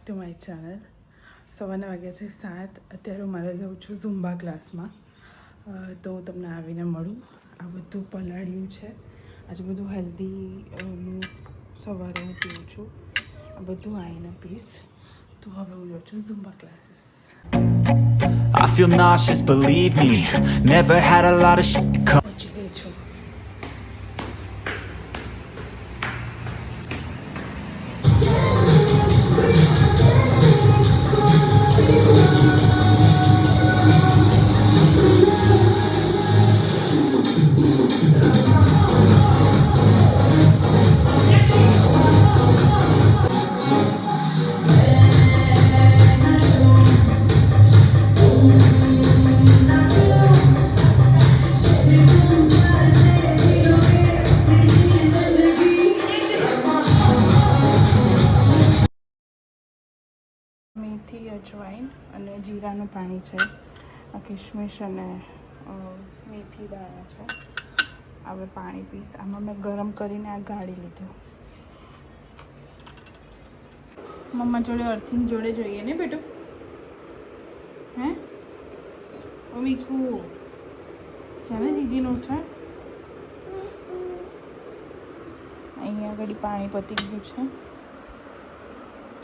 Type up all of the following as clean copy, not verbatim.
To my channel. સવારના વાગ્યા છે 7. અત્યારે હું મારે જાઉં છું ઝુમ્બા ક્લાસમાં. તો હું તમને આવીને મળું. આ બધું પલાળ્યું છે. આજે બધું હેલ્ધી સવારે હું પીઉં છું. આ બધું આવીને પીશ. તો હવે હું જાઉં છું ઝુમ્બા classes. I feel nauseous, believe me. Never had a lot of shit come. પહોંચી ગઈ છું. મેથી, અજવાઈન અને જીરાનું પાણી છે. આ કિશમિશ અને મેથી દાણા છે. હવે પાણી પીશ. આમાં મેં ગરમ કરીને આ ગાળી લીધું. મમ્મા જોડે અર્થિંગ જોડે જોઈએ ને બેટું? હે ઓ મીકુ જાને દીદીનું છે. અહીંયા આગળ પાણી પતી ગયું છે.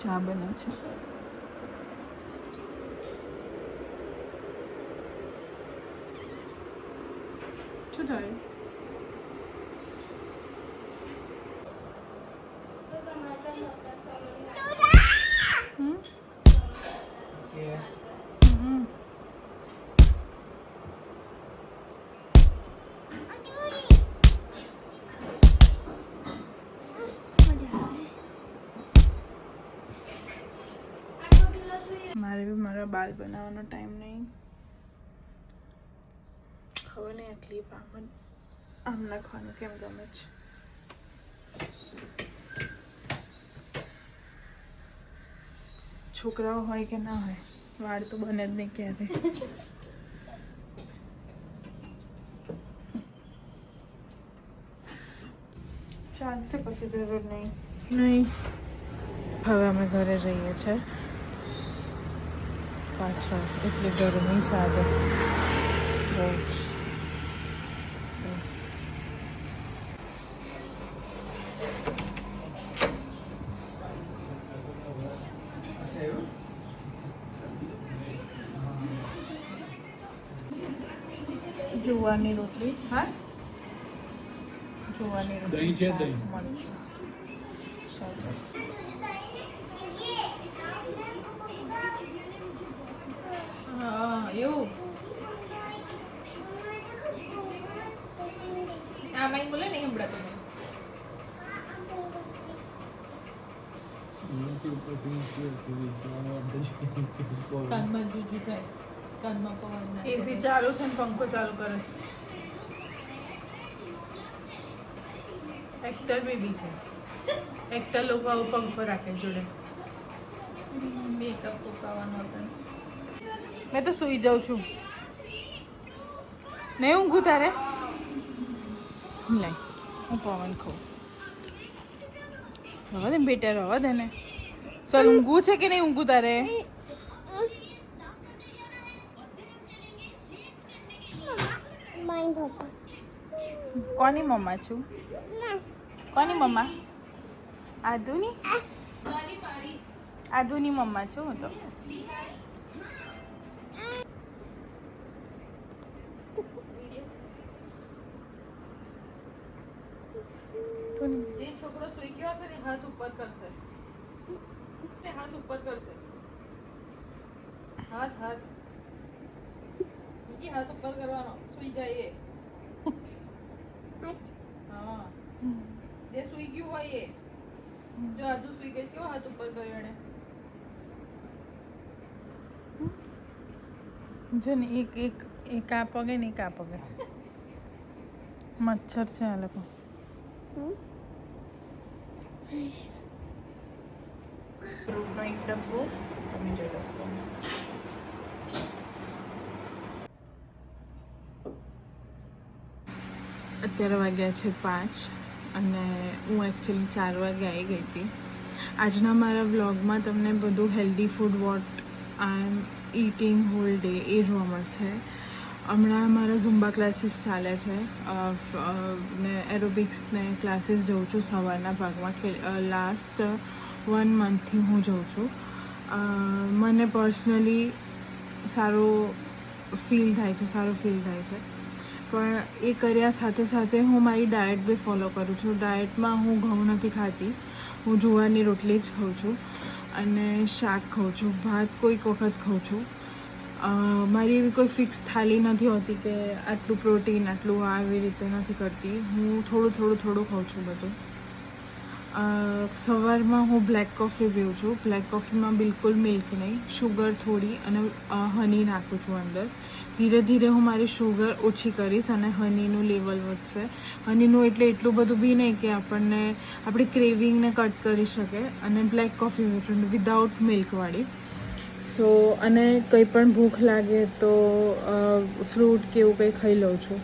ચા બને છે. શું થયું? મારે બી મારા બાલ બનાવવાનો ટાઈમ નહીં. ખબર નહીં એટલી પામન આમ નાખવાનું કેમ ગમે છે. છોકરાઓ હોય કે ના હોય, વાળ તો બને જ નહીં ક્યારે. ચાલશે, કશું જરૂર નહીં. હવે અમે ઘરે જઈએ છીએ પાછળ. એટલી ગરમી સાદે બહુ જ. જુવારની રોટલી. હા, જુવારની રોટલી. દહીં છે? દહીં મળે છે. હા એવું. આ માઈ બોલે નહીં હમણાં તમે. કાનમાં જુજુ થાય. કાનમાં પવન. એસી ચાલુ છે ને પંખો ચાલુ કરે છે. એક્ટર બેબી છે. એક્ટર લોકો આવું પંખો રાખે જોડે. મેકઅપ ફૂંકાવાનો હશે. મેં તો સૂઈ જાઉં છું. નહીં ઊંઘું તારે? નહીં, હું પવન ખાઉં. રવા દે બેટા, રવા દે ને. ચાલ, ઊંઘું છે કે નહીં ઊંઘું તારે? કોની મમ્મા છું? કોની મમ્મા? આદુની? આદુની મમ્મા છું હું તો. જે છોકરો સુઈ ગયો હશે ને હાથ ઉપર કરશે. હાથ ઉપર કરશે. હાથ હાથ ઉપર કરવાનો. સુઈ જાય એ. હા, જે સુઈ ગયું હોય એ. જો આદુ સુઈ ગઈ, કેવો હાથ ઉપર કર્યો એને. જો ને એક આ પગે ને એક આ પગે. મચ્છર છે આ લોકો. ફ્રૂટનો એક ડબ્બો તમે જોઈ લો. અત્યારે વાગ્યા છે 5 અને હું એકચ્યુઅલી 4 વાગે આવી ગઈ હતી. આજના મારા વ્લોગમાં તમને બધું healthy food what I am eating whole day એ જોવા મળશે. હમણાં મારા ઝુમ્બા ક્લાસીસ ચાલે છે ને એરોબિક્સને ક્લાસીસ જઉં છું સવારના ભાગમાં. લાસ્ટ 1 મંથથી હું જઉં છું. મને પર્સનલી સારું ફીલ થાય છે પણ એ કર્યા સાથે સાથે હું મારી ડાયટ બી ફોલો કરું છું. ડાયટમાં હું ઘઉં નથી ખાતી, હું જુવારની રોટલી જ ખાઉં છું અને શાક ખાઉં છું, ભાત કોઈક વખત ખાઉં છું. મારી એવી કોઈ ફિક્સ થાળી નથી હોતી કે આટલું પ્રોટીન આટલું આવી રીતે નથી કરતી. હું થોડું ખાઉં છું બધું. સવારમાં હું બ્લેક કોફી પીઉં છું. બ્લેક કોફીમાં બિલકુલ મિલ્ક નહીં, શુગર થોડી અને હની નાખું છું અંદર. ધીરે ધીરે હું મારી શુગર ઓછી કરીશ અને હનીનું લેવલ વધશે. હનીનું એટલે એટલું બધું બી નહીં કે આપણી ક્રેવિંગને કટ કરી શકે. અને બ્લેક કોફી પીઉં છું વિધાઉટ મિલ્કવાળી. સો અને કંઈ પણ ભૂખ લાગે તો ફ્રૂટ કે એવું કંઈ ખાઈ લઉં છું.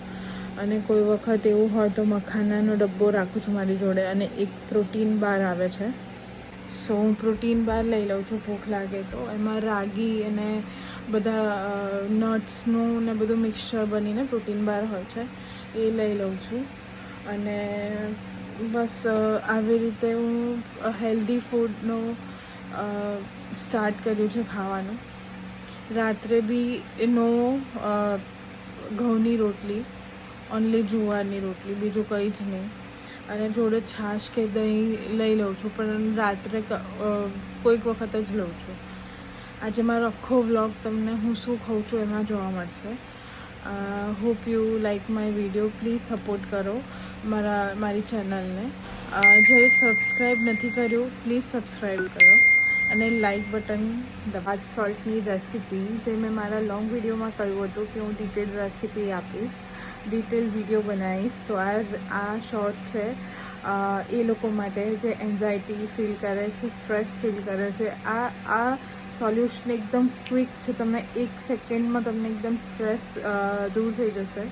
અને કોઈ વખત એવું હોય તો મખાનાનો ડબ્બો રાખું છું મારી જોડે અને એક પ્રોટીન બાર આવે છે. સો હું પ્રોટીન બાર લઈ લઉં છું ભૂખ લાગે તો. એમાં રાગી અને બધા નટ્સનું ને બધું મિક્સચર બનીને પ્રોટીન બાર હોય છે એ લઈ લઉં છું. અને બસ આવી રીતે હું હેલ્ધી ફૂડનું સ્ટાર્ટ કર્યું છે ખાવાનું. રાત્રે બી ઘઉંની રોટલી, ઓનલી જુવારની રોટલી, બીજું કંઈ જ નહીં. અને જોડે છાશ કે દહીં લઈ લઉં છું પણ રાત્રે કોઈક વખત જ લઉં છું. આજે મારો આખો વ્લોગ તમને હું શું ખાઉં છું એમાં જોવા મળશે. Hope you like my video. Please support કરો મારી ચેનલને. જે સબસ્ક્રાઈબ નથી કર્યું પ્લીઝ સબસ્ક્રાઈબ કરો અને લાઈક બટન દબાવો. સોલ્ટની રેસીપી જે મેં મારા લોંગ વિડીયોમાં કહ્યું હતું કે હું ડિટેલ રેસીપી આપીશ, ડિટેલ વિડીયો બનાવીશ. તો આ શોર્ટ છે એ લોકો માટે જે એન્ઝાયટી ફીલ કરે છે, સ્ટ્રેસ ફીલ કરે છે. આ સોલ્યુશન એકદમ ક્વિક છે. તમે 1 સેકન્ડમાં તમને એકદમ સ્ટ્રેસ દૂર થઈ જશે.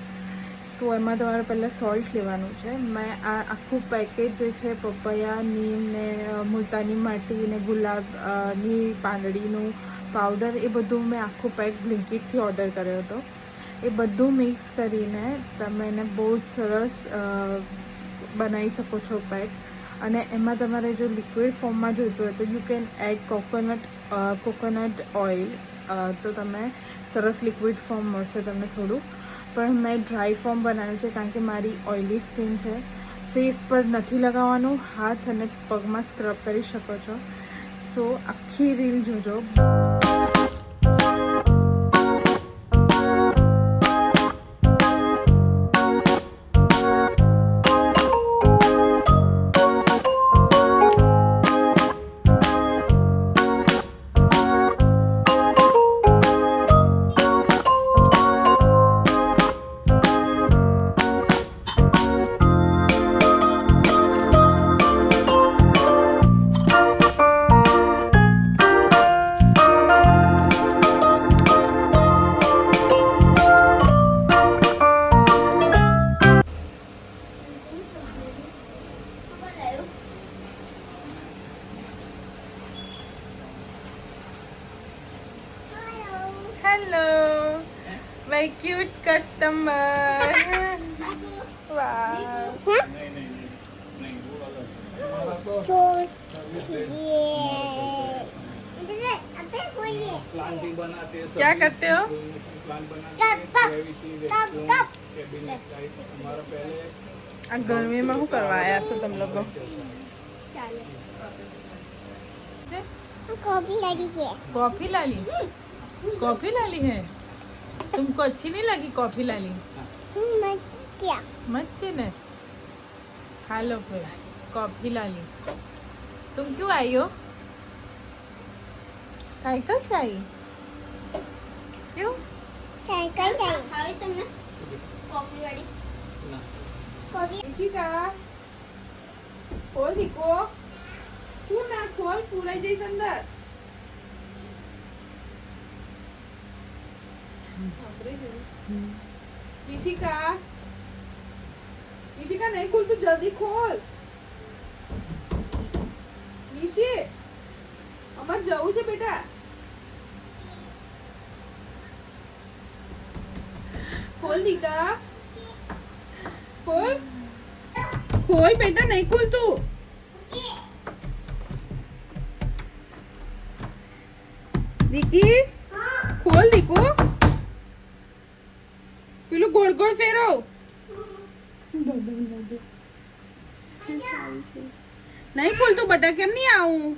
સો એમાં તમારે પહેલાં સોલ્ટ લેવાનું છે. મેં આ આખું પેકેજ જે છે પપૈયા, નીમ ને મુલતાની માટી ને ગુલાબની પાંદડીનું પાવડર એ બધું મેં આખું પેક બ્લિંકિટથી ઓર્ડર કર્યો હતો. એ બધું મિક્સ કરીને તમે એને બહુ જ સરસ બનાવી શકો છો પેક. અને એમાં તમારે જો લિક્વિડ ફોર્મમાં જોઈતું હોય તો you can add coconut oil. તો તમે સરસ લિક્વિડ ફોર્મ મળશે તમને થોડું. પણ મેં ડ્રાય ફોર્મ બનાવ્યું છે કારણ કે મારી ઓઇલી સ્કિન છે. ફેસ પર નથી લગાવવાનું, હાથ અને પગમાં સ્ક્રબ કરી શકો છો. સો આખી રીલ જોજો. Hello, my cute customer. Wow. क्या करते हो? આ ગરમીમાં શું કરવા આવ્યા છો તમે લોકો? कॉफी ला ली? कॉफी ला ली है? तुमको अच्छी नहीं लगी कॉफी ला ली? मत ने खा लो फिर. कॉफी ला ली. तुम क्यों आई हो? साइकिल से आई? क्यों? ઈશિકા ખોલ દીકો. શું ના ખોલ, પૂરાઈ જઈશ અંદર. ઈશિકા ઈશિકા નહીં ખોલતું, જલ્દી ખોલ. ઈશી અમાર જવું છે બેટા. ખોલ દીકા, ખોલ ખોલ બેટા, નહીં ખોલતું. દીકી ખોલ દીકો, પેલું ગોળ ગોળ ફેરવ. નહીં ખુલતું બટા, કેમ નહીં આવું,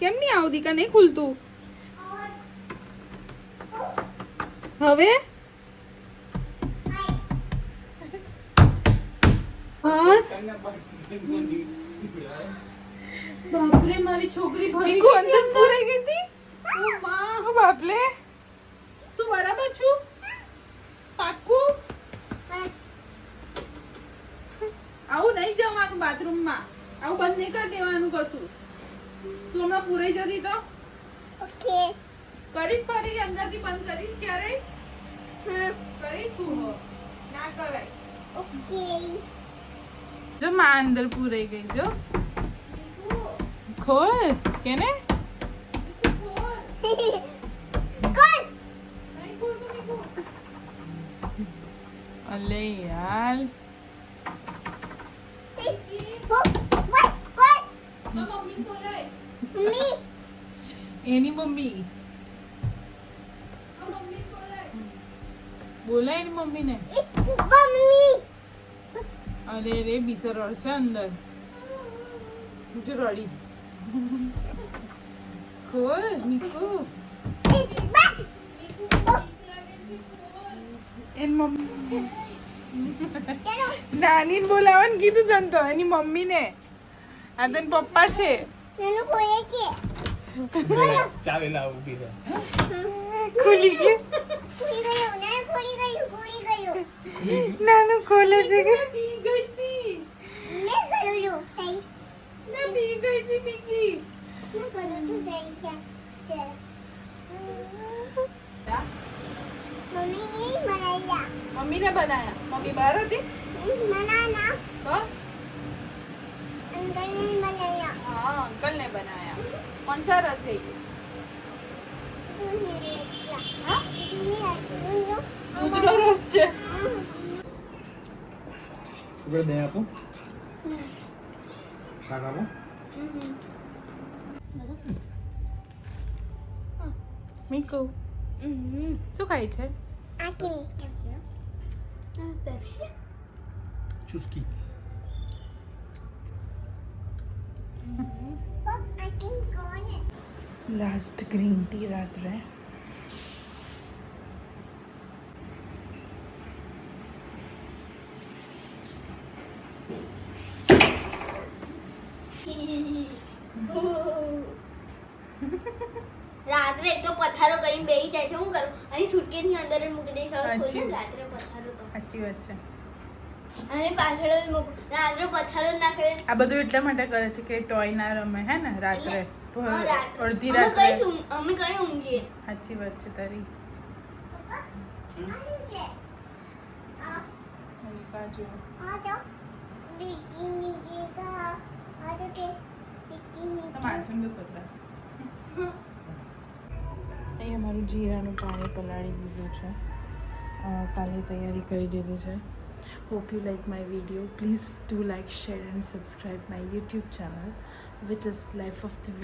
કેમ નહીં આવું દીકા, નહીં ખુલતું. હવે બસ. બાપરે મારી છોકરી ભરી ગઈ અંદર પૂરાઈ ગઈ હતી. ઓ માં, ઓ બાપલે, તું બરાબર છું? પાક્કું? આવું નહીં જવાનું બાથરૂમમાં, આવું બંધ નહીં કરી દેવાનું કશું. તું હમણાં પૂરાઈ જતી તો ઓકે કરીશ, ફરી અંદરથી બંધ કરીશ ક્યારે? કરીશ તું, ના કરાય. ઓકે જો માં અંદર પૂરાઈ ગઈ. જો ખોલ કેને અલે યાર, એની મમ્મી બોલાય એની મમ્મી ને. અરે રે બિસર રડશે અંદર. જો રડી. ખોલ નીકુ, એની મમ્મી નાની ને બોલાવવાનું કીધું તને તો, એની મમ્મી ને. આ તને પપ્પા છે. ચાલે ના ઊભી રહે. ખુલી ગયું, નાનું ખોલે છે કે પી ગઈ હતી. ના પી ગઈ હતી પીકી. મમ્મી ને બનાયા. મમ્મી બહાર હતી તો हाँ अंकल ने बनाया. कौन सा रस है ये? हाँ? दूधનો રસ છે. ઉપર દે આપો. શાક આપો. મીકુ શું ખાય છે? ચુસ્કી. લાસ્ટ ગ્રીન ટી રાત્રે. રાત્રે એક તો પથારો કરીને બેહી જાય છે. હું કરું અને સુટકેસ ની અંદર જ મૂકી દઈશ. હવે ખોલ ને રાત્રે પથારો તો સાચી વાત છે. અને પાછળ જ મૂકું. રાત્રે પથારો જ ના કરે. આ બધું એટલા માટે કરે છે કે ટોય ના રમે, હે ને રાત્રે. હા, રાત્રે. અડધી અમે રાત્રે. અમે કઈ ઊંઘીએ. સાચી વાત છે તારી. કાજુ માથું દુખે એટલે. અહીં અમારું જીરાનું પાણી પલાળી દીધું છે. કાલે તૈયારી કરી દીધી છે. Hope you like my video. Please do like, share and subscribe my YouTube channel which is life of the